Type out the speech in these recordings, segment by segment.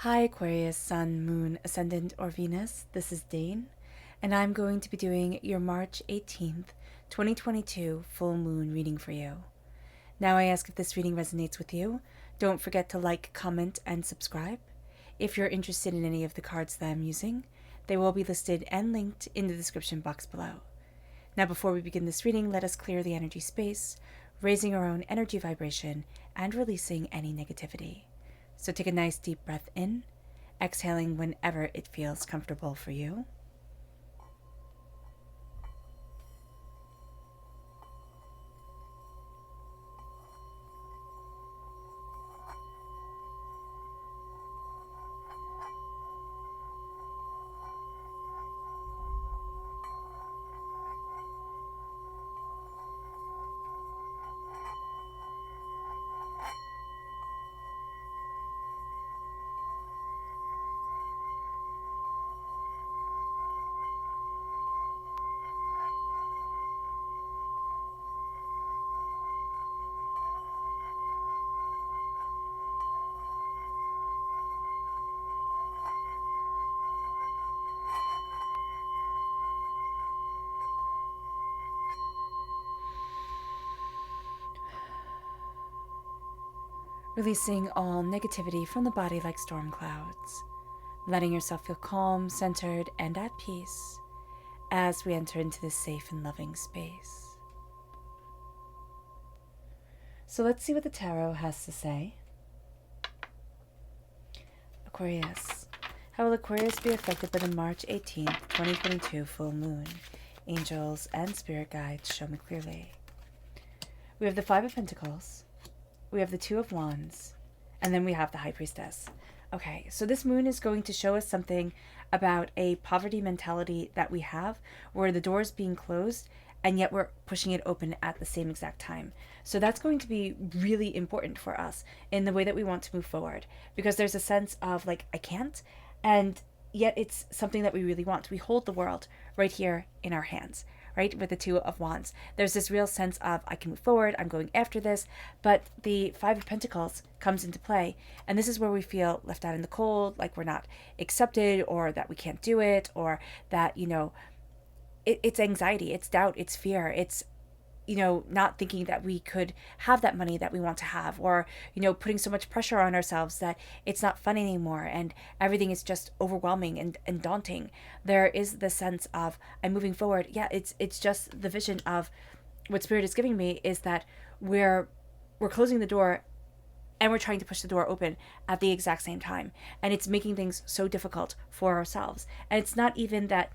Hi Aquarius, Sun, Moon, Ascendant, or Venus. This is Dane, and I'm going to be doing your March 18th, 2022 full moon reading for you. Now I ask if this reading resonates with you. Don't forget to like, comment, and subscribe. If you're interested in any of the cards that I'm using, they will be listed and linked in the description box below. Now before we begin this reading, let us clear the energy space, raising our own energy vibration and releasing any negativity. So take a nice deep breath in, exhaling whenever it feels comfortable for you. Releasing all negativity from the body like storm clouds, letting yourself feel calm, centered, and at peace as we enter into this safe and loving space. So let's see what the tarot has to say. Aquarius. How will Aquarius be affected by the March 18th, 2022 full moon? Angels and spirit guides, show me clearly. We have the Five of Pentacles. We have the Two of Wands, and then we have the High Priestess. Okay, so this moon is going to show us something about a poverty mentality that we have, where the door is being closed, and yet we're pushing it open at the same exact time. So that's going to be really important for us in the way that we want to move forward, because there's a sense of like, I can't, and yet it's something that we really want. We hold the world right here in our hands, right? With the Two of Wands. There's this real sense of, I can move forward, I'm going after this, but the Five of Pentacles comes into play, and this is where we feel left out in the cold, like we're not accepted, or that we can't do it, or that, it's anxiety, it's doubt, it's fear, it's not thinking that we could have that money that we want to have, or, putting so much pressure on ourselves that it's not fun anymore and everything is just overwhelming and daunting. There is the sense of, I'm moving forward. Yeah, it's just the vision of what Spirit is giving me is that we're closing the door and we're trying to push the door open at the exact same time. And it's making things so difficult for ourselves. And it's not even that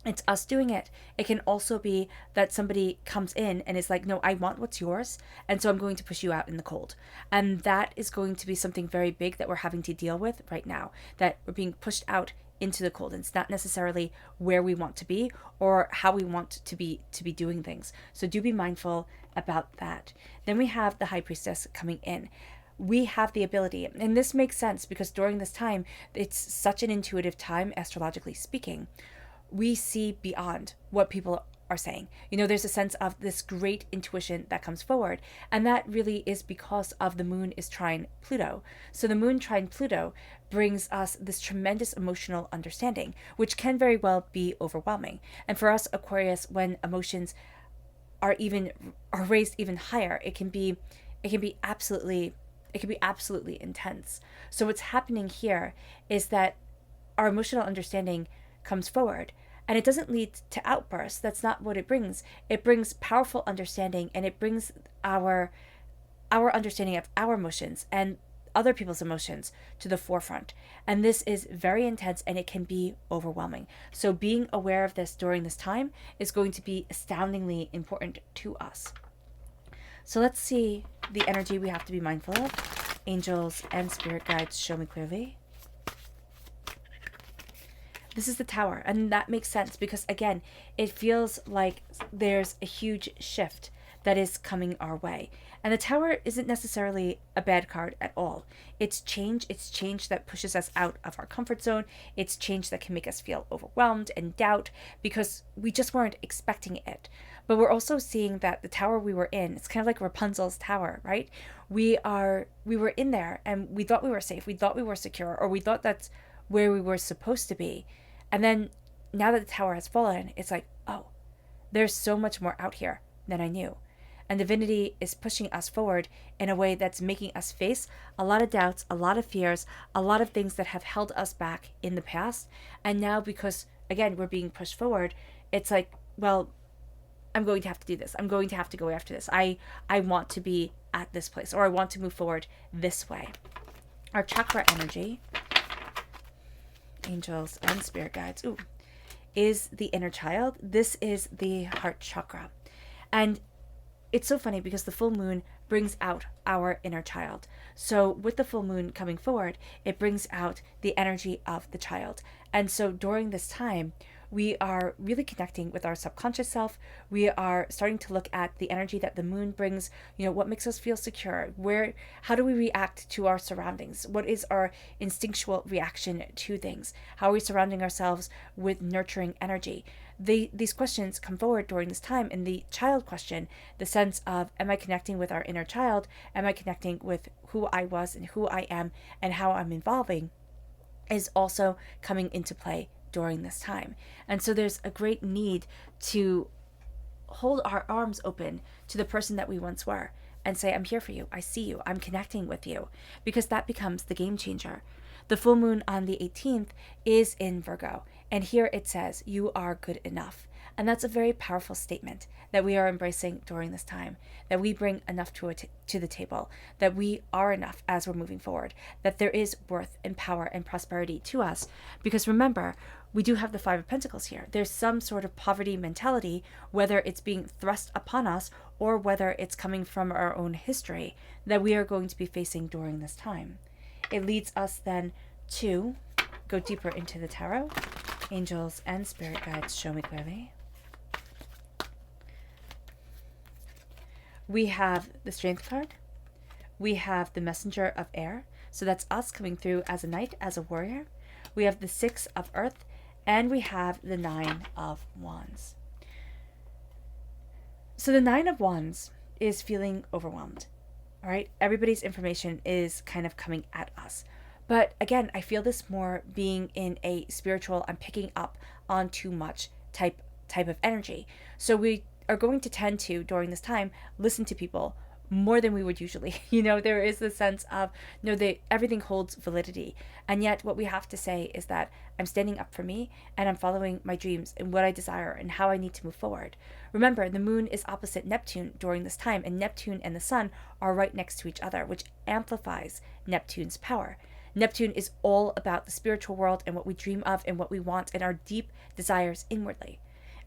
it's us doing it. It can also be that somebody comes in and is like, no, I want what's yours, and so I'm going to push you out in the cold. And that is going to be something very big that we're having to deal with right now, that we're being pushed out into the cold, and it's not necessarily where we want to be or how we want to be doing things. So do be mindful about that. Then we have the High Priestess coming in. We have the ability, and this makes sense because during this time, it's such an intuitive time, astrologically speaking. We see beyond what people are saying. There's a sense of this great intuition that comes forward, and that really is because of the moon is trine Pluto. So the moon trine Pluto brings us this tremendous emotional understanding, which can very well be overwhelming. And for us Aquarius, when emotions are raised even higher, it can be absolutely intense. So what's happening here is that our emotional understanding comes forward, and it doesn't lead to outbursts. That's not what it brings. It brings powerful understanding, and it brings our understanding of our emotions and other people's emotions to the forefront. And this is very intense, and it can be overwhelming. So being aware of this during this time is going to be astoundingly important to us. So let's see the energy we have to be mindful of. Angels and spirit guides, show me clearly. This is the Tower, and that makes sense because, again, it feels like there's a huge shift that is coming our way. And the Tower isn't necessarily a bad card at all. It's change. It's change that pushes us out of our comfort zone. It's change that can make us feel overwhelmed and doubt because we just weren't expecting it. But we're also seeing that the tower we were in, it's kind of like Rapunzel's tower, right? We were in there and we thought we were safe. We thought we were secure, or we thought that's where we were supposed to be. And then now that the tower has fallen, it's like, oh, there's so much more out here than I knew. And divinity is pushing us forward in a way that's making us face a lot of doubts, a lot of fears, a lot of things that have held us back in the past. And now, because again, we're being pushed forward, it's like, well, I'm going to have to do this. I'm going to have to go after this. I want to be at this place, or I want to move forward this way. Our chakra energy, angels and spirit guides, is the inner child. This is the heart chakra. And it's so funny because the full moon brings out our inner child. So with the full moon coming forward, it brings out the energy of the child. And so during this time, we are really connecting with our subconscious self. We are starting to look at the energy that the moon brings, what makes us feel secure, how do we react to our surroundings? What is our instinctual reaction to things? How are we surrounding ourselves with nurturing energy? These questions come forward during this time. In the child question, the sense of, am I connecting with our inner child? Am I connecting with who I was and who I am and how I'm evolving, is also coming into play during this time. And so there's a great need to hold our arms open to the person that we once were and say, I'm here for you. I see you. I'm connecting with you, because that becomes the game changer. The full moon on the 18th is in Virgo. And here it says, you are good enough. And that's a very powerful statement that we are embracing during this time, that we bring enough to the table, that we are enough as we're moving forward, that there is worth and power and prosperity to us. Because remember, we do have the Five of Pentacles here. There's some sort of poverty mentality, whether it's being thrust upon us or whether it's coming from our own history, that we are going to be facing during this time. It leads us then to go deeper into the tarot. Angels and spirit guides, show me clearly. We have the Strength card. We have the Messenger of Air. So that's us coming through as a knight, as a warrior. We have the Six of Earth. And we have the Nine of Wands. So the Nine of Wands is feeling overwhelmed. All right. Everybody's information is kind of coming at us. But again, I feel this more being in a spiritual, I'm picking up on too much type of energy. So we are going to tend to, during this time, listen to people more than we would usually. There is the sense of, everything holds validity. And yet what we have to say is that I'm standing up for me and I'm following my dreams and what I desire and how I need to move forward. Remember, the moon is opposite Neptune during this time, and Neptune and the sun are right next to each other, which amplifies Neptune's power. Neptune is all about the spiritual world and what we dream of and what we want and our deep desires inwardly.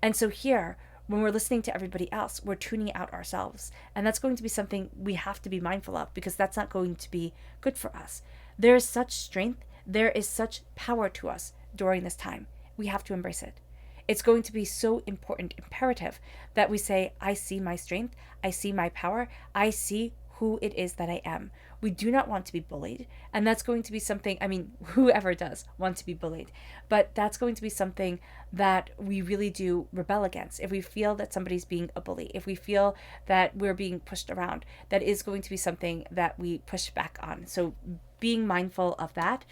And so here, when we're listening to everybody else, we're tuning out ourselves. And that's going to be something we have to be mindful of, because that's not going to be good for us. There is such strength, there is such power to us during this time. We have to embrace it. It's going to be so important, imperative, that we say, I see my strength, I see my power, I see who it is that I am. We do not want to be bullied. And that's going to be something, whoever does want to be bullied, but that's going to be something that we really do rebel against. If we feel that somebody's being a bully, if we feel that we're being pushed around, that is going to be something that we push back on. So being mindful of that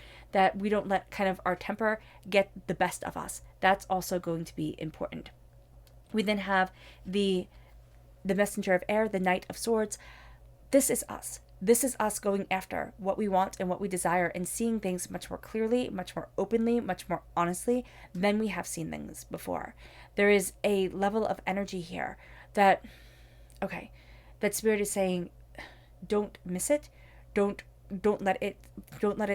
we don't let kind of our temper get the best of us. That's also going to be important. We then have the Messenger of Air, the Knight of Swords. This is us. This is us going after what we want and what we desire and seeing things much more clearly, much more openly, much more honestly than we have seen things before. There is a level of energy here that Spirit is saying, don't miss it. Don't let it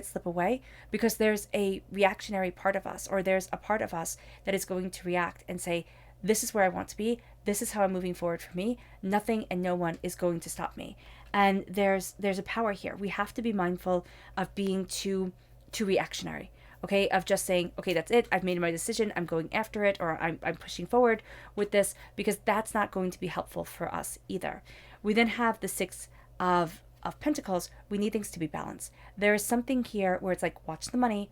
slip away, because there's a reactionary part of us, or there's a part of us that is going to react and say, this is where I want to be. This is how I'm moving forward for me. Nothing and no one is going to stop me. And there's a power here. We have to be mindful of being too reactionary, okay? Of just saying, okay, that's it. I've made my decision. I'm going after it, or I'm pushing forward with this, because that's not going to be helpful for us either. We then have the Six of Pentacles. We need things to be balanced. There is something here where it's like, watch the money,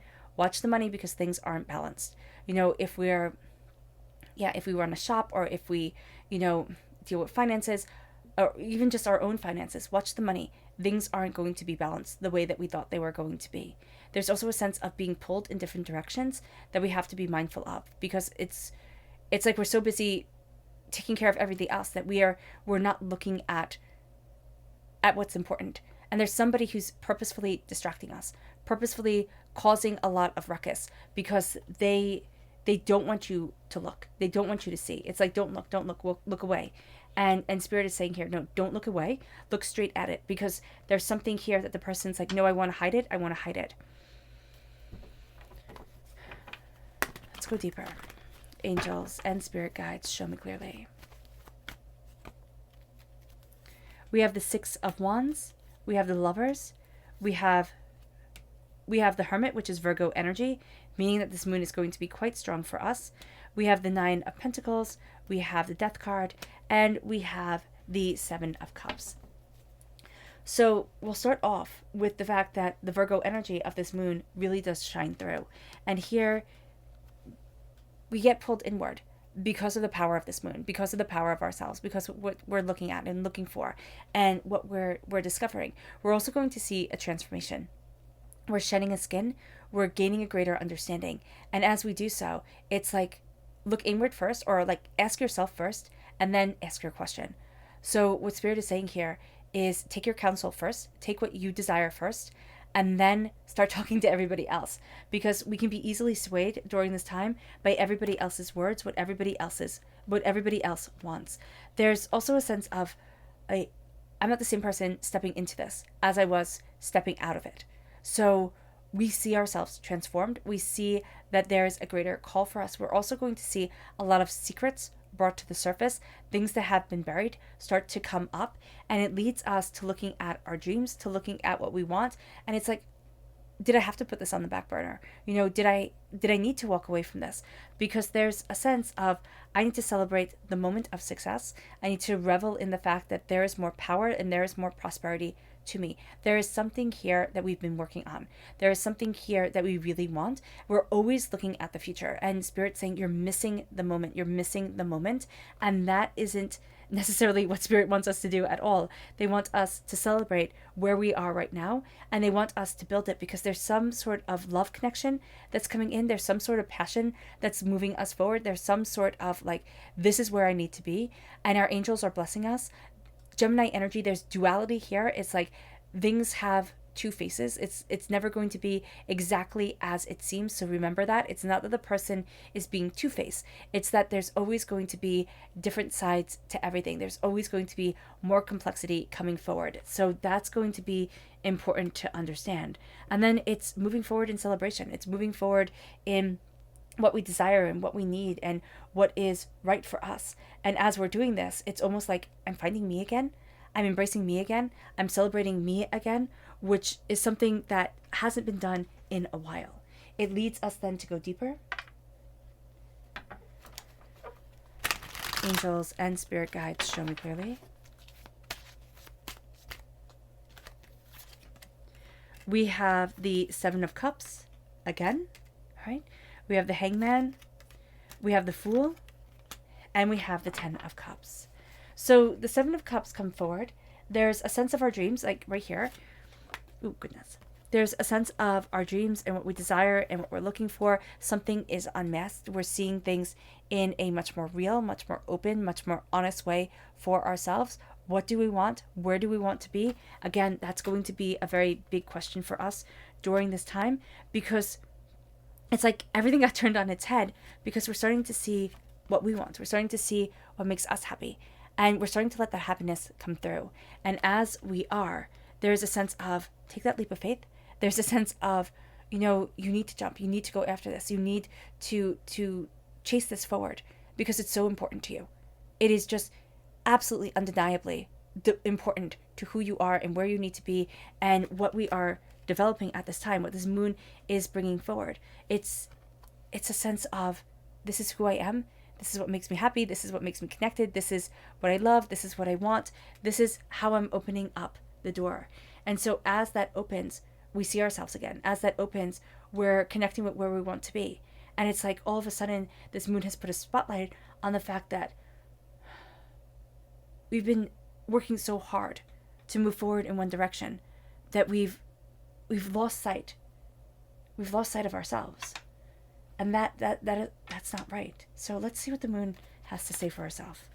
because things aren't balanced. If we run a shop, or if we, deal with finances, or even just our own finances. Watch the money. Things aren't going to be balanced the way that we thought they were going to be. There's also a sense of being pulled in different directions that we have to be mindful of, because it's like we're so busy taking care of everything else that we're not looking at what's important. And there's somebody who's purposefully distracting us, purposefully causing a lot of ruckus, because they don't want you to look. They don't want you to see. It's like, don't look, look away. And Spirit is saying here, no, don't look away. Look straight at it, because there's something here that the person's like, no, I want to hide it. I want to hide it. Let's go deeper. Angels and spirit guides, show me clearly. We have the Six of Wands. We have the Lovers. We have the Hermit, which is Virgo energy, meaning that this moon is going to be quite strong for us. We have the Nine of Pentacles. We have the Death card. And we have the Seven of Cups. So we'll start off with the fact that the Virgo energy of this moon really does shine through. And here we get pulled inward because of the power of this moon, because of the power of ourselves, because of what we're looking at and looking for and what we're discovering. We're also going to see a transformation. We're shedding a skin. We're gaining a greater understanding. And as we do so, it's like, look inward first, or like ask yourself first, and then ask your question. So what Spirit is saying here is take your counsel first, take what you desire first, and then start talking to everybody else, because we can be easily swayed during this time by everybody else's words, what everybody else wants. There's also a sense of, I'm not the same person stepping into this as I was stepping out of it. So we see ourselves transformed. We see that there's a greater call for us. We're also going to see a lot of secrets brought to the surface. Things that have been buried start to come up, and it leads us to looking at our dreams, to looking at what we want. And it's like, did I have to put this on the back burner? Did I need to walk away from this? Because there's a sense of, I need to celebrate the moment of success. I need to revel in the fact that there is more power and there is more prosperity to me. There is something here that we've been working on. There is something here that we really want. We're always looking at the future, and Spirit's saying you're missing the moment. You're missing the moment. And that isn't necessarily what Spirit wants us to do at all. They want us to celebrate where we are right now, and they want us to build it, because there's some sort of love connection that's coming in. There's some sort of passion that's moving us forward. There's some sort of like, this is where I need to be, and our angels are blessing us. Gemini energy, there's duality here. It's like things have two faces. It's never going to be exactly as it seems. So remember that. It's not that the person is being two-faced. It's that there's always going to be different sides to everything. There's always going to be more complexity coming forward. So that's going to be important to understand. And then it's moving forward in celebration. It's moving forward in what we desire and what we need and what is right for us. And as we're doing this, it's almost like I'm finding me again. I'm embracing me again. I'm celebrating me again, which is something that hasn't been done in a while. It leads us then to go deeper. Angels and spirit guides, show me clearly. We have the Seven of Cups again, right? We have the Hangman, we have the Fool, and we have the Ten of Cups. So the Seven of Cups come forward. There's a sense of our dreams, like right here. Oh, goodness. There's a sense of our dreams and what we desire and what we're looking for. Something is unmasked. We're seeing things in a much more real, much more open, much more honest way for ourselves. What do we want? Where do we want to be? Again, that's going to be a very big question for us during this time, because it's like everything got turned on its head, because we're starting to see what we want. We're starting to see what makes us happy. And we're starting to let that happiness come through. And as we are, there's a sense of take that leap of faith. There's a sense of, you need to jump. You need to go after this. You need to chase this forward, because it's so important to you. It is just absolutely undeniably important to who you are and where you need to be and what we are developing at this time, what this moon is bringing forward. It's a sense of, this is who I am. This is what makes me happy. This is what makes me connected. This is what I love. This is what I want. This is how I'm opening up the door. And so as that opens, we see ourselves again. As that opens, we're connecting with where we want to be. And it's like all of a sudden, this moon has put a spotlight on the fact that been working so hard to move forward in one direction that we've lost sight. We've lost sight of ourselves. And that's not right. So let's see what the moon has to say for herself.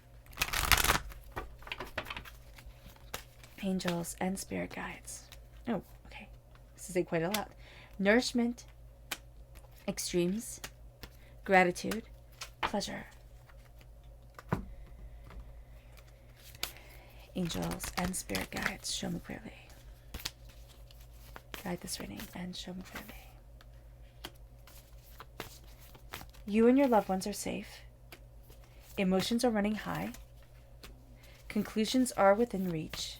Angels and spirit guides. Oh, okay. This is quite a lot. Nourishment, extremes, gratitude, pleasure. Angels and spirit guides, show me clearly. Guide this reading and show me clearly. You and your loved ones are safe. Emotions are running high. Conclusions are within reach.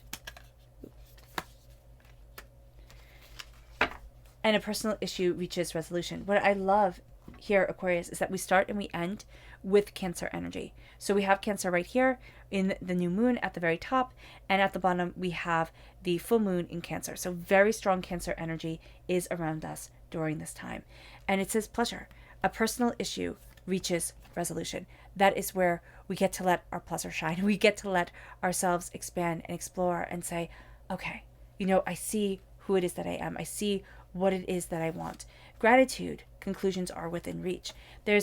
And a personal issue reaches resolution. What I love here, Aquarius, is that we start and we end with Cancer energy. So we have Cancer right here in the new moon at the very top, and at the bottom we have the full moon in Cancer. So very strong Cancer energy is around us during this time. And it says pleasure. A personal issue reaches resolution. That is where we get to let our pleasure shine. We get to let ourselves expand and explore and say, okay, I see who it is that I am. I see what it is that I want. Gratitude, conclusions are within reach. There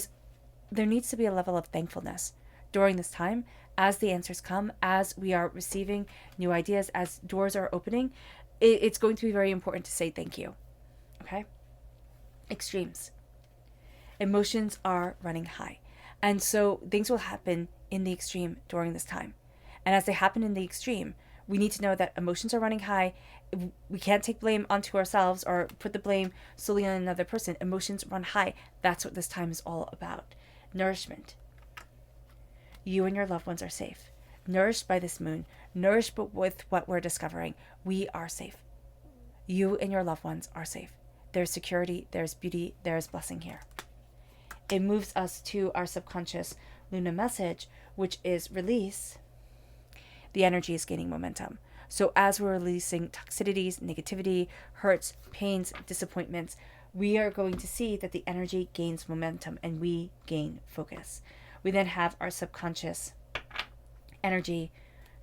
needs to be a level of thankfulness during this time as the answers come, as we are receiving new ideas, as doors are opening. It's going to be very important to say thank you. Okay? Extremes. Emotions are running high. And so things will happen in the extreme during this time. And as they happen in the extreme, we need to know that emotions are running high. We can't take blame onto ourselves or put the blame solely on another person. Emotions run high. That's what this time is all about. Nourishment. You and your loved ones are safe. Nourished by this moon. Nourished with what we're discovering. We are safe. You and your loved ones are safe. There's security. There's beauty. There's blessing here. It moves us to our subconscious Luna message, which is release. The energy is gaining momentum. So as we're releasing toxicities, negativity, hurts, pains, disappointments, we are going to see that the energy gains momentum and we gain focus. We then have our subconscious energy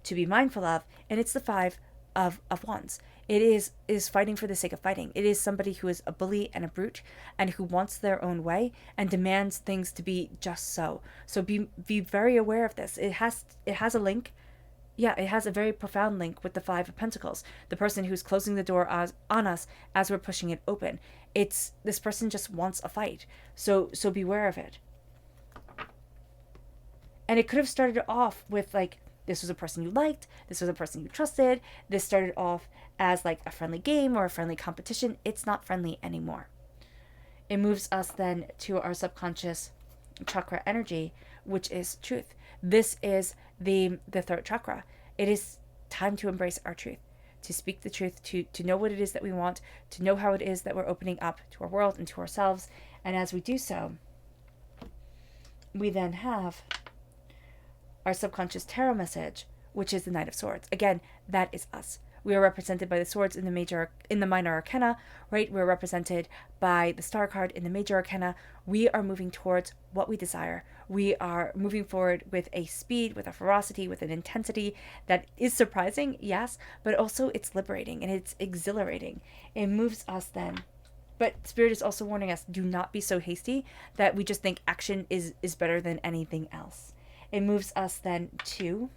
to be mindful of, and it's the 5 of Wands. It is fighting for the sake of fighting. It is somebody who is a bully and a brute and who wants their own way and demands things to be just so. So be very aware of this. It has a link. Yeah, it has a very profound link with the 5 of Pentacles. The person who's closing the door on us as we're pushing it open. This person just wants a fight. So beware of it. And it could have started off with this was a person you liked, this was a person you trusted, this started off as a friendly game or a friendly competition. It's not friendly anymore. It moves us then to our subconscious chakra energy, which is truth. This is the third chakra. It is time to embrace our truth, to speak the truth, to know what it is that we want, to know how it is that we're opening up to our world and to ourselves. And as we do so, we then have our subconscious tarot message, which is the Knight of Swords. Again, that is us. We are represented by the swords in the minor arcana, right? We're represented by the star card in the major arcana. We are moving towards what we desire. We are moving forward with a speed, with a ferocity, with an intensity that is surprising, yes, but also it's liberating and it's exhilarating. It moves us then. But Spirit is also warning us, do not be so hasty that we just think action is better than anything else. It moves us then to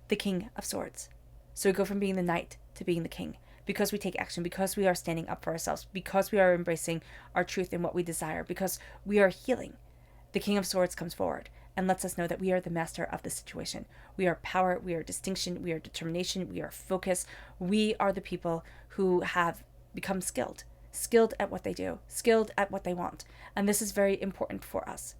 the King of Swords. So we go from being the knight to being the king because we take action, because we are standing up for ourselves, because we are embracing our truth and what we desire, because we are healing. The King of Swords comes forward and lets us know that we are the master of the situation. We are power, we are distinction, we are determination, we are focus. We are the people who have become skilled at what they do, skilled at what they want. And this is very important for us.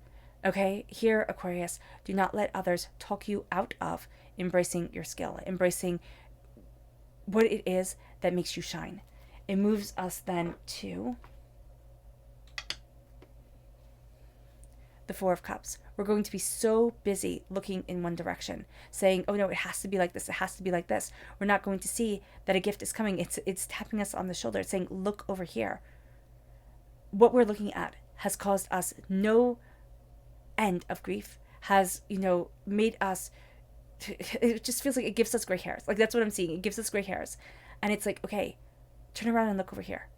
Okay, here, Aquarius, do not let others talk you out of embracing your skill, embracing what it is that makes you shine. It moves us then to the Four of Cups. We're going to be so busy looking in one direction, saying, oh no, it has to be like this, it has to be like this. We're not going to see that a gift is coming. It's tapping us on the shoulder, it's saying, look over here. What we're looking at has caused us no end of grief, has, made us, it just feels like it gives us gray hairs. Like, that's what I'm seeing. It gives us gray hairs. And it's like, okay, turn around and look over here.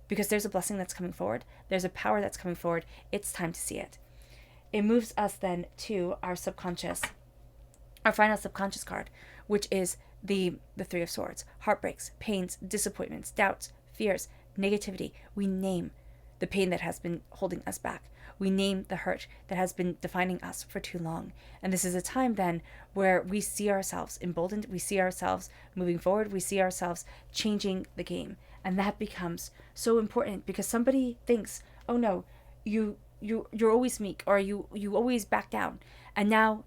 Because there's a blessing that's coming forward. There's a power that's coming forward. It's time to see it. It moves us then to our subconscious, our final subconscious card, which is the Three of Swords. Heartbreaks, pains, disappointments, doubts, fears, negativity. We name the pain that has been holding us back. We name the hurt that has been defining us for too long. And this is a time then where we see ourselves emboldened, we see ourselves moving forward, we see ourselves changing the game. And that becomes so important because somebody thinks, oh no, you're always meek, or you always back down. And now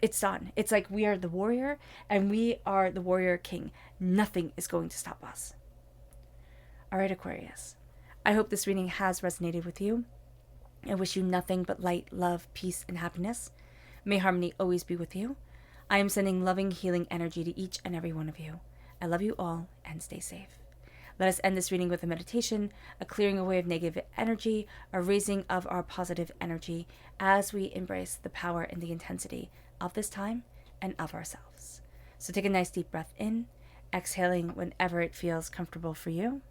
it's done. It's like we are the warrior and we are the warrior king. Nothing is going to stop us. All right, Aquarius. I hope this reading has resonated with you. I wish you nothing but light, love, peace, and happiness. May harmony always be with you. I am sending loving, healing energy to each and every one of you. I love you all and stay safe. Let us end this reading with a meditation, a clearing away of negative energy, a raising of our positive energy as we embrace the power and the intensity of this time and of ourselves. So take a nice deep breath in, exhaling whenever it feels comfortable for you.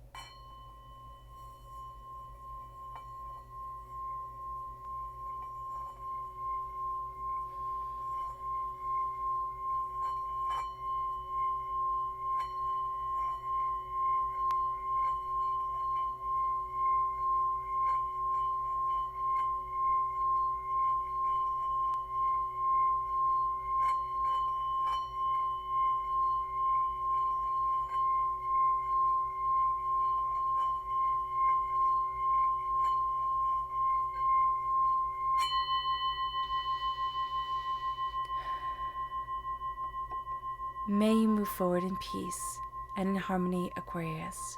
May you move forward in peace and in harmony, Aquarius,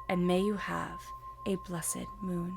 and may you have a blessed moon.